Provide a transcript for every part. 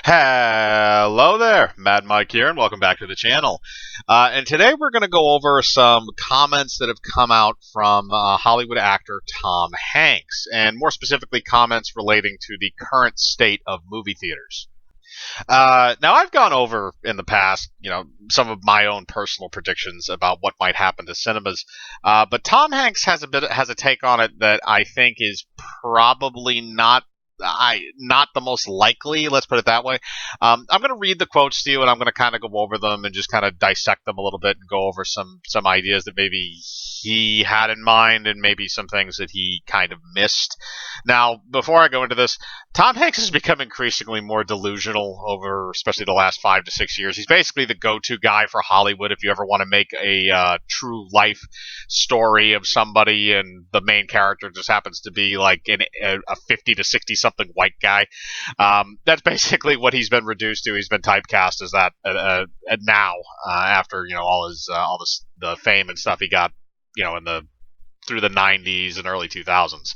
Hello there, Mad Mike here, and welcome back to the channel. And today we're going to go over some comments that have come out from Hollywood actor Tom Hanks, and more specifically comments relating to the current state of movie theaters. Now I've gone over in the past, some of my own personal predictions about what might happen to cinemas, but Tom Hanks has a take on it that I think is probably not the most likely. Let's put it that way. I'm going to read the quotes to you, and I'm going to kind of go over them and just kind of dissect them a little bit and go over some ideas that maybe he had in mind and maybe some things that he kind of missed. Now, before I go into this, Tom Hanks has become increasingly more delusional over, especially the last 5 to 6 years. He's basically the go-to guy for Hollywood if you ever want to make a true life story of somebody, and the main character just happens to be like a 50 to 60 something white guy. That's basically what he's been reduced to. He's been typecast as that now after all the fame and stuff he got in the through the 90s and early 2000s.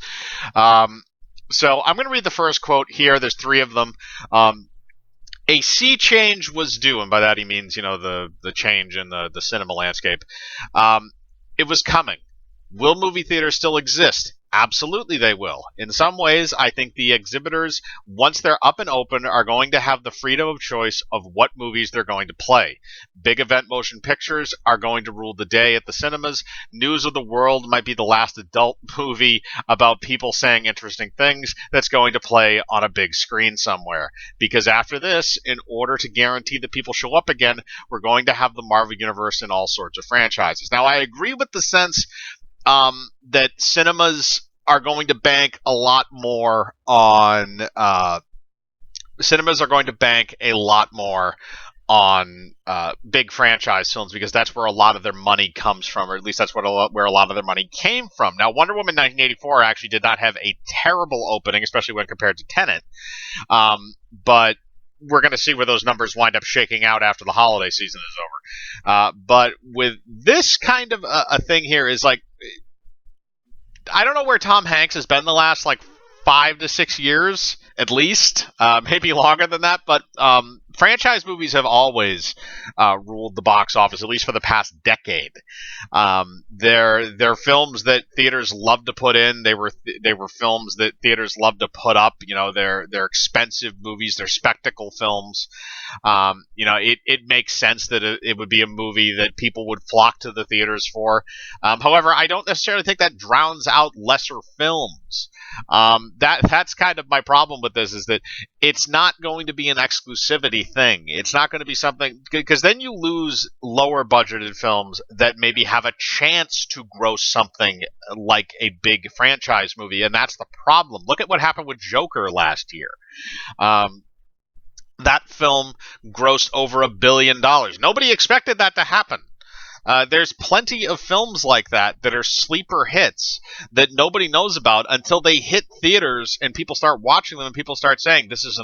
So I'm going to read the first quote here. There's three of them. A sea change was due, and by that he means the change in the cinema landscape. It was coming. Will movie theaters still exist? Absolutely they will. In some ways, I think the exhibitors, once they're up and open, are going to have the freedom of choice of what movies they're going to play. Big event motion pictures are going to rule the day at the cinemas. News of the World might be the last adult movie about people saying interesting things that's going to play on a big screen somewhere. Because after this, in order to guarantee that people show up again, we're going to have the Marvel Universe and all sorts of franchises. Now, I agree with the sense that cinemas are going to bank a lot more on big franchise films, because that's where a lot of their money comes from, or at least that's where a lot of their money came from. Now, Wonder Woman 1984 actually did not have a terrible opening, especially when compared to Tenet, but we're going to see where those numbers wind up shaking out after the holiday season is over. But with this kind of a thing here is like, I don't know where Tom Hanks has been the last 5 to 6 years, at least, maybe longer than that. But franchise movies have always ruled the box office, at least for the past decade. They're films that theaters love to put in. They were films that theaters love to put up. They're expensive movies. They're spectacle films. It makes sense that it would be a movie that people would flock to the theaters for. However, I don't necessarily think that drowns out lesser films. That's kind of my problem with this, is that it's not going to be an exclusivity thing. It's not going to be something, because then you lose lower budgeted films that maybe have a chance to gross something like a big franchise movie, and that's the problem. Look at what happened with Joker last year. That film grossed over $1 billion. Nobody expected that to happen. There's plenty of films like that are sleeper hits that nobody knows about until they hit theaters and people start watching them and people start saying this is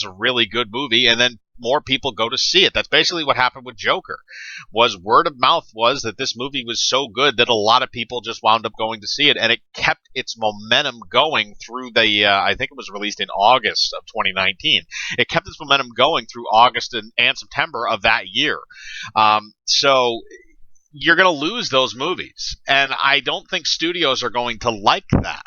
a really good movie, and then more people go to see it. That's basically what happened with Joker. Word of mouth was that this movie was so good that a lot of people just wound up going to see it, and it kept its momentum going through I think it was released in August of 2019. It kept its momentum going through August and September of that year. So you're going to lose those movies, and I don't think studios are going to like that.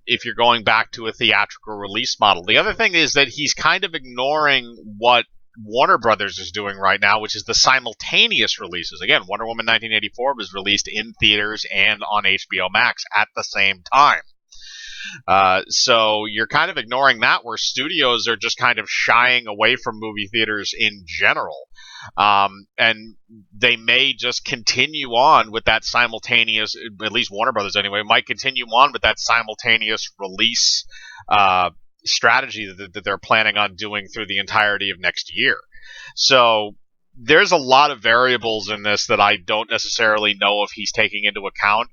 If you're going back to a theatrical release model. The other thing is that he's kind of ignoring what Warner Brothers is doing right now, which is the simultaneous releases. Again, Wonder Woman 1984 was released in theaters and on HBO Max at the same time. So you're kind of ignoring that, where studios are just kind of shying away from movie theaters in general. And they may just continue on with that simultaneous, at least Warner Brothers anyway, might continue on with that simultaneous release strategy that they're planning on doing through the entirety of next year. So there's a lot of variables in this that I don't necessarily know if he's taking into account.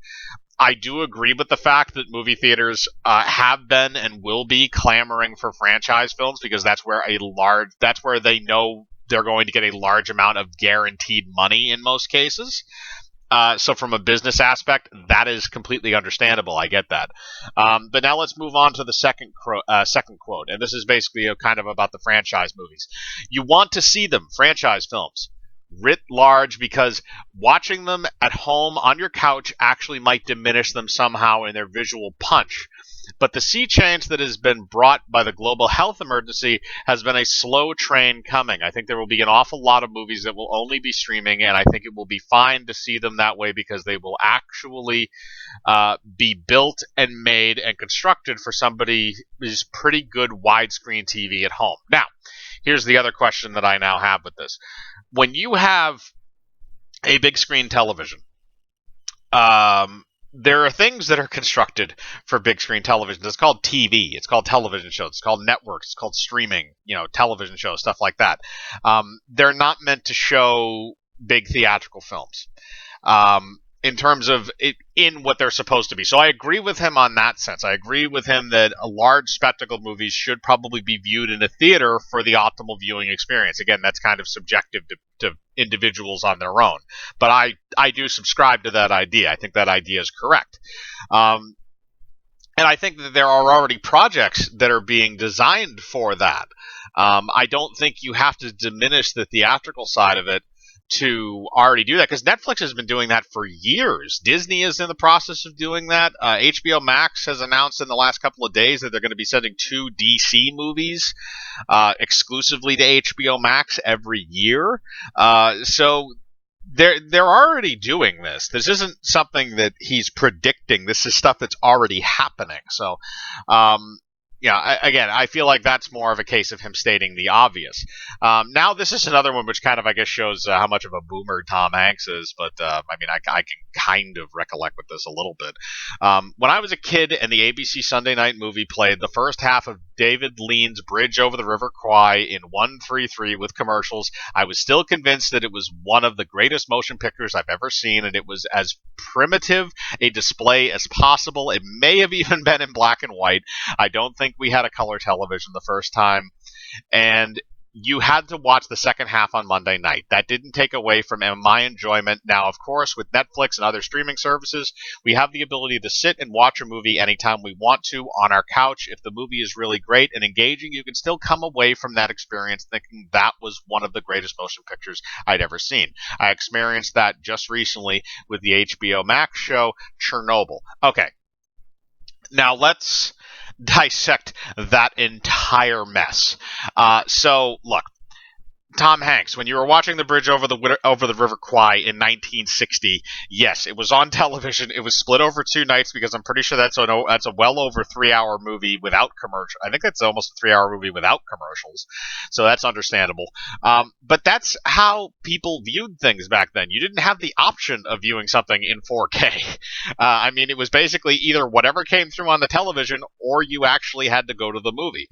I do agree with the fact that movie theaters have been and will be clamoring for franchise films, because that's where they know they're going to get a large amount of guaranteed money in most cases. So from a business aspect, that is completely understandable. I get that. But now let's move on to the second quote, and this is basically kind of about the franchise movies. You want to see them, franchise films, writ large, because watching them at home on your couch actually might diminish them somehow in their visual punch. But the sea change that has been brought by the global health emergency has been a slow train coming. I think there will be an awful lot of movies that will only be streaming, and I think it will be fine to see them that way because they will actually be built and made and constructed for somebody who's pretty good widescreen TV at home. Now, here's the other question that I now have with this. When you have a big screen television, there are things that are constructed for big screen television. It's called TV. It's called television shows. It's called networks. It's called streaming, television shows, stuff like that. They're not meant to show big theatrical films. In terms of it, in what they're supposed to be. So I agree with him on that sense. I agree with him that a large spectacle movies should probably be viewed in a theater for the optimal viewing experience. Again, that's kind of subjective to individuals on their own. But I do subscribe to that idea. I think that idea is correct. And I think that there are already projects that are being designed for that. I don't think you have to diminish the theatrical side of it to already do that, because Netflix has been doing that for years. Disney is in the process of doing that. HBO Max has announced in the last couple of days that they're going to be sending 2 DC movies exclusively to HBO Max every year. So they're already doing this. This isn't something that he's predicting. This is stuff that's already happening. So again, I feel like that's more of a case of him stating the obvious. Now, this is another one which kind of, I guess, shows how much of a boomer Tom Hanks is, but I can kind of recollect with this a little bit. When I was a kid and the ABC Sunday Night Movie played the first half of David Lean's Bridge Over the River Kwai in 1:33 with commercials, I was still convinced that it was one of the greatest motion pictures I've ever seen, and it was as primitive a display as possible. It may have even been in black and white. I don't think we had a color television the first time, and you had to watch the second half on Monday night. That didn't take away from my enjoyment. Now, of course, with Netflix and other streaming services, we have the ability to sit and watch a movie anytime we want to on our couch. If the movie is really great and engaging, you can still come away from that experience thinking that was one of the greatest motion pictures I'd ever seen. I experienced that just recently with the HBO Max show, Chernobyl. Okay, now let's dissect that entire mess. So, look, Tom Hanks, when you were watching The Bridge over the River Kwai in 1960, yes, it was on television. It was split over 2 nights because I'm pretty sure that's a well over 3-hour movie without commercial. I think that's almost a 3-hour movie without commercials, so that's understandable. But that's how people viewed things back then. You didn't have the option of viewing something in 4K. It was basically either whatever came through on the television or you actually had to go to the movie.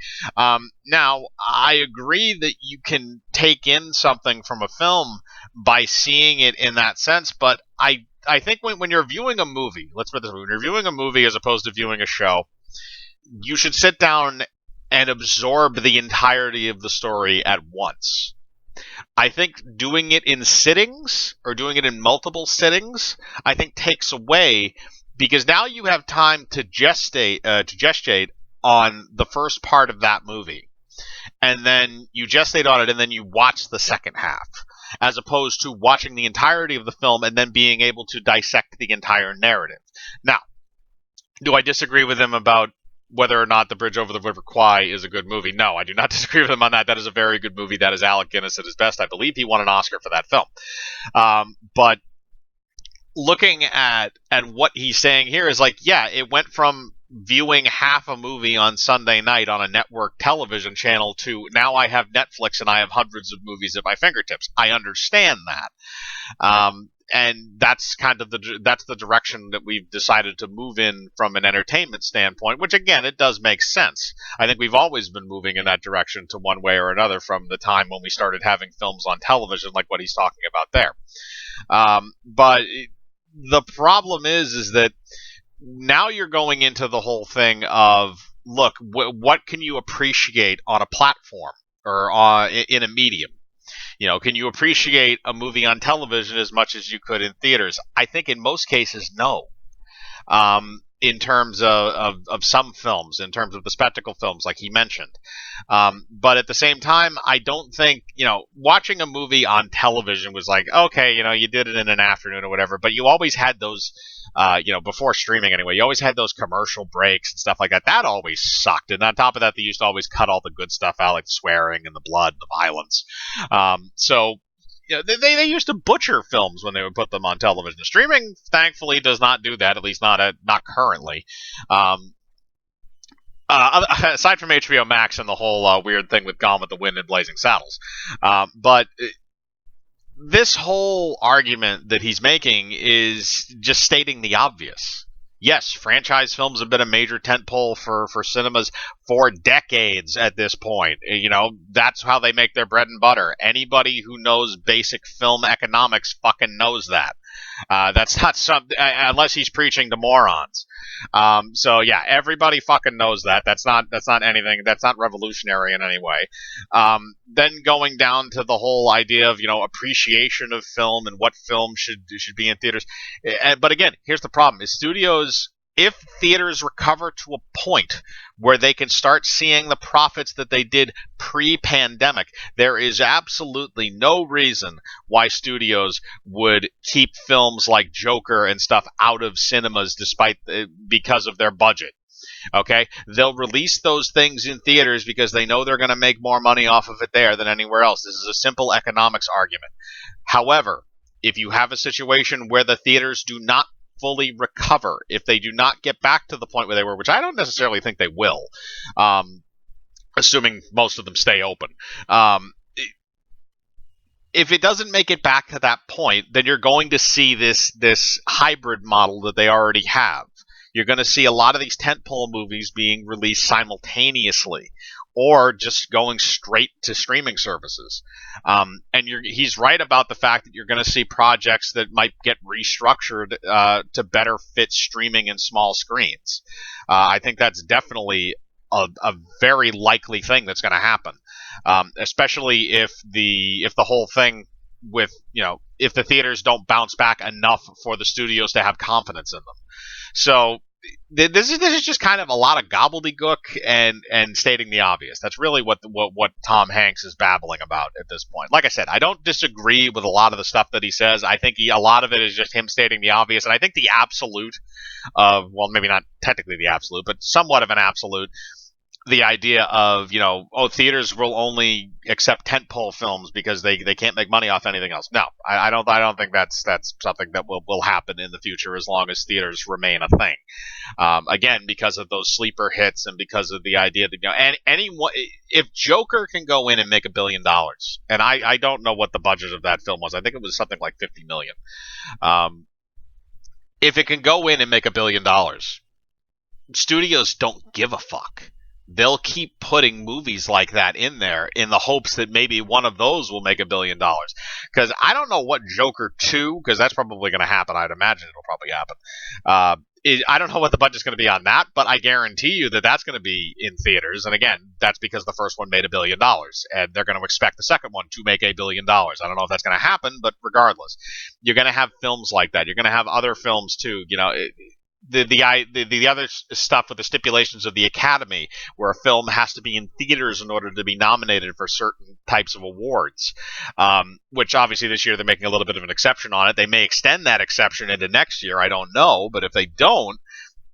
Now, I agree that you can take in something from a film by seeing it in that sense, but I think when you're viewing a movie, let's put it this way, when you're viewing a movie as opposed to viewing a show, you should sit down and absorb the entirety of the story at once. I think doing it in sittings or doing it in multiple sittings, I think takes away, because now you have time to gestate on the first part of that movie. And then you gestate on it, and then you watch the second half, as opposed to watching the entirety of the film and then being able to dissect the entire narrative. Now, do I disagree with him about whether or not The Bridge Over the River Kwai is a good movie? No, I do not disagree with him on that. That is a very good movie. That is Alec Guinness at his best. I believe he won an Oscar for that film. But looking at what he's saying here is like, yeah, it went from viewing half a movie on Sunday night on a network television channel to now I have Netflix and I have hundreds of movies at my fingertips. I understand that. And that's kind of that's the direction that we've decided to move in from an entertainment standpoint, which again, it does make sense. I think we've always been moving in that direction to one way or another from the time when we started having films on television, like what he's talking about there. But the problem is that now you're going into the whole thing of, look, what can you appreciate on a platform or in a medium? Can you appreciate a movie on television as much as you could in theaters? I think in most cases, no. In terms of some films, in terms of the spectacle films, like he mentioned. But at the same time, I don't think, watching a movie on television was like, okay, you did it in an afternoon or whatever, but you always had those, before streaming anyway, you always had those commercial breaks and stuff like that. That always sucked. And on top of that, they used to always cut all the good stuff out, like the swearing and the blood and the violence. So they used to butcher films when they would put them on television. Streaming, thankfully, does not do that. At least not currently. Aside from HBO Max and the whole weird thing with Gone with the Wind and Blazing Saddles, but this whole argument that he's making is just stating the obvious. Yes, franchise films have been a major tentpole for cinemas for decades at this point. That's how they make their bread and butter. Anybody who knows basic film economics fucking knows that. That's not something, unless he's preaching to morons. So yeah, everybody fucking knows that. That's not anything. That's not revolutionary in any way. Then going down to the whole idea of appreciation of film and what film should be in theaters. But again, here's the problem: is studios. If theaters recover to a point where they can start seeing the profits that they did pre-pandemic, there is absolutely no reason why studios would keep films like Joker and stuff out of cinemas because of their budget. Okay, they'll release those things in theaters because they know they're going to make more money off of it there than anywhere else. This is a simple economics argument. However, if you have a situation where the theaters do not fully recover, if they do not get back to the point where they were, which I don't necessarily think they will, assuming most of them stay open. If it doesn't make it back to that point, then you're going to see this hybrid model that they already have. You're going to see a lot of these tentpole movies being released simultaneously, or just going straight to streaming services. And he's right about the fact that you're going to see projects that might get restructured to better fit streaming and small screens. I think that's definitely a very likely thing that's going to happen, especially if the whole thing with if the theaters don't bounce back enough for the studios to have confidence in them. So this is just kind of a lot of gobbledygook and stating the obvious. That's really what Tom Hanks is babbling about at this point. Like I said, I don't disagree with a lot of the stuff that he says. I think a lot of it is just him stating the obvious, and I think the absolute of, well, maybe not technically the absolute, but somewhat of an absolute, the idea of theaters will only accept tentpole films because they can't make money off anything else. No, I don't think that's something that will happen in the future as long as theaters remain a thing. Again, because of those sleeper hits and because of the idea that anyone, if Joker can go in and make $1 billion, and I don't know what the budget of that film was. I think it was something like $50 million. If it can go in and make $1 billion, studios don't give a fuck. They'll keep putting movies like that in there in the hopes that maybe one of those will make $1 billion. Because I don't know what Joker 2, because that's probably going to happen. I'd imagine it'll probably happen. I don't know what the budget's going to be on that, but I guarantee you that that's going to be in theaters. And again, that's because the first one made $1 billion, and they're going to expect the second one to make $1 billion. I don't know if that's going to happen, but regardless, you're going to have films like that. You're going to have other films too. The other stuff with the stipulations of the Academy, where a film has to be in theaters in order to be nominated for certain types of awards, which obviously this year they're making a little bit of an exception on it. They may extend that exception into next year, I don't know, but if they don't,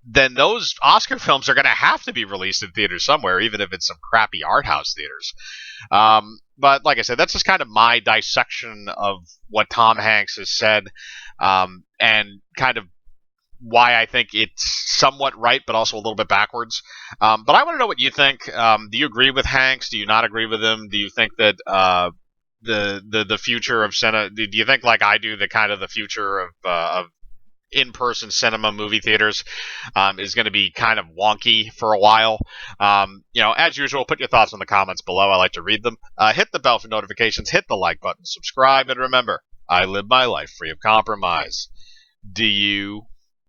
then those Oscar films are going to have to be released in theaters somewhere, even if it's some crappy art house theaters. But like I said, that's just kind of my dissection of what Tom Hanks has said, and kind of why I think it's somewhat right, but also a little bit backwards. But I want to know what you think. Do you agree with Hanks? Do you not agree with him? Do you think that the future of cinema? Do you think, like I do, that kind of the future of in-person cinema movie theaters is going to be kind of wonky for a while? As usual, put your thoughts in the comments below. I like to read them. Hit the bell for notifications. Hit the like button. Subscribe, and remember, I live my life free of compromise. Do you?